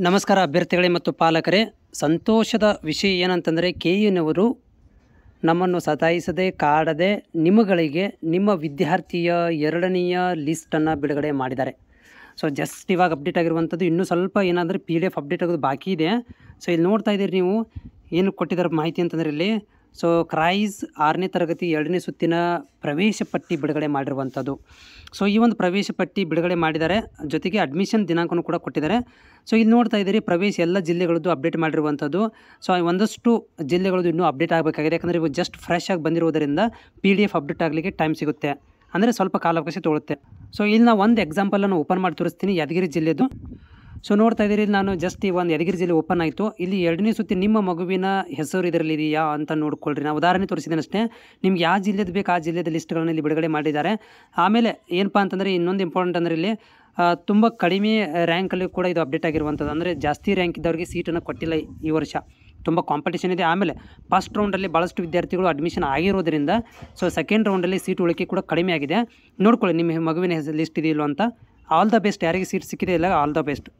ನಮಸ್ಕಾರ ಅಭ್ಯರ್ಥಿಗಳೇ ಮತ್ತು ಪಾಲಕರೇ. ಸಂತೋಷದ ವಿಷಯ ಏನಂತಂದರೆ KUನವರು ನಮ್ಮನ್ನು ಸತಾಯಿಸದೆ ಕಾಡದೆ ನಿಮ್ಮಗಳಿಗೆ ನಿಮ್ಮ ವಿದ್ಯಾರ್ಥಿಯ 2ನೆಯ ಲಿಸ್ಟನ್ನು ಬಿಡುಗಡೆ ಮಾಡಿದ್ದಾರೆ. ಸೊ ಜಸ್ಟ್ ಇವಾಗ ಅಪ್ಡೇಟ್ ಆಗಿರುವಂಥದ್ದು. ಇನ್ನೂ ಸ್ವಲ್ಪ ಏನಾದರೂ PDF ಅಪ್ಡೇಟ್ ಆಗೋದು ಬಾಕಿ ಇದೆ. ಸೊ ಇಲ್ಲಿ ನೋಡ್ತಾ ಇದ್ದೀರಿ ನೀವು ಏನು ಕೊಟ್ಟಿದ್ದಾರೆ ಮಾಹಿತಿ ಅಂತಂದರೆ ಇಲ್ಲಿ ಸೊ ಕ್ರೈಸ್ 6ನೇ ತರಗತಿ 2ನೇ ಸುತ್ತಿನ ಪ್ರವೇಶ ಪಟ್ಟಿ ಬಿಡುಗಡೆ ಮಾಡಿರುವಂಥದ್ದು. ಸೊ ಈ ಒಂದು ಪ್ರವೇಶ ಪಟ್ಟಿ ಬಿಡುಗಡೆ ಮಾಡಿದ್ದಾರೆ, ಜೊತೆಗೆ ಅಡ್ಮಿಷನ್ ದಿನಾಂಕನೂ ಕೂಡ ಕೊಟ್ಟಿದ್ದಾರೆ. ಸೊ ಇಲ್ಲಿ ನೋಡ್ತಾ ಇದ್ದೀರಿ ಪ್ರವೇಶ ಎಲ್ಲ ಜಿಲ್ಲೆಗಳದ್ದು ಅಪ್ಡೇಟ್ ಮಾಡಿರುವಂಥದ್ದು. ಸೊ ಒಂದಷ್ಟು ಜಿಲ್ಲೆಗಳದ್ದು ಇನ್ನೂ ಅಪ್ಡೇಟ್ ಆಗಬೇಕಾಗಿದೆ, ಯಾಕಂದರೆ ಇವು ಜಸ್ಟ್ ಫ್ರೆಶ್ ಆಗಿ ಬಂದಿರೋದರಿಂದ PDF ಅಪ್ಡೇಟ್ ಆಗಲಿಕ್ಕೆ ಟೈಮ್ ಸಿಗುತ್ತೆ, ಅಂದರೆ ಸ್ವಲ್ಪ ಕಾಲಾವಕಾಶ ತೊಗೊಳುತ್ತೆ. ಸೊ ಇಲ್ಲಿ ನಾವು ಒಂದು ಎಕ್ಸಾಂಪಲನ್ನು ಓಪನ್ ಮಾಡಿ ತೋರಿಸ್ತೀನಿ, ಯಾದಗಿರಿ ಜಿಲ್ಲೆದು. ಸೊ ನೋಡ್ತಾ ಇದ್ದೀರಿ ನಾನು ಜಸ್ಟ್ ಈ ಒಂದು ಯಾದಗಿರಿ ಜಿಲ್ಲೆ ಓಪನ್ ಆಯಿತು. ಇಲ್ಲಿ 2ನೇ ಸುತ್ತಿ ನಿಮ್ಮ ಮಗುವಿನ ಹೆಸರು ಇದರಲ್ಲಿ ಇದೆಯಾ ಅಂತ ನೋಡ್ಕೊಳ್ರಿ. ನಾನು ಉದಾಹರಣೆ ತೋರಿಸಿದ್ದೇನೆ ಅಷ್ಟೇ. ನಿಮ್ಗೆ ಯಾವ ಜಿಲ್ಲೆದು ಬೇಕು ಆ ಜಿಲ್ಲೆದ ಲಿಸ್ಟ್ಗಳನ್ನು ಇಲ್ಲಿ ಬಿಡುಗಡೆ ಮಾಡಿದ್ದಾರೆ. ಆಮೇಲೆ ಏನಪ್ಪ ಅಂತಂದರೆ ಇನ್ನೊಂದು ಇಂಪಾರ್ಟೆಂಟ್ ಅಂದರೆ ಇಲ್ಲಿ ತುಂಬ ಕಡಿಮೆ ರ್ಯಾಂಕಲ್ಲಿ ಕೂಡ ಇದು ಅಪ್ಡೇಟ್ ಆಗಿರುವಂಥದ್ದು. ಅಂದರೆ ಜಾಸ್ತಿ ರ್ಯಾಂಕ್ ಇದ್ದವರಿಗೆ ಸೀಟನ್ನು ಕೊಟ್ಟಿಲ್ಲ ಈ ವರ್ಷ, ತುಂಬ ಕಾಂಪಿಟೇಷನ್ ಇದೆ. ಆಮೇಲೆ ಫಸ್ಟ್ ರೌಂಡಲ್ಲಿ ಭಾಳಷ್ಟು ವಿದ್ಯಾರ್ಥಿಗಳು ಅಡ್ಮಿಷನ್ ಆಗಿರೋದ್ರಿಂದ ಸೊ ಸೆಕೆಂಡ್ ರೌಂಡಲ್ಲಿ ಸೀಟ್ ಉಳಿಕೆ ಕೂಡ ಕಡಿಮೆ ಆಗಿದೆ. ನೋಡ್ಕೊಳ್ಳಿ ನಿಮ್ಮ ಮಗುವಿನ ಲಿಸ್ಟ್ ಇದೆಯಲ್ಲೋ ಅಂತ. All the best. ಯಾರಿಗೆ ಸೀಟ್ ಸಿಕ್ಕಿದೆ ಇಲ್ಲ ಆಲ್ ದ ಬೆಸ್ಟ್.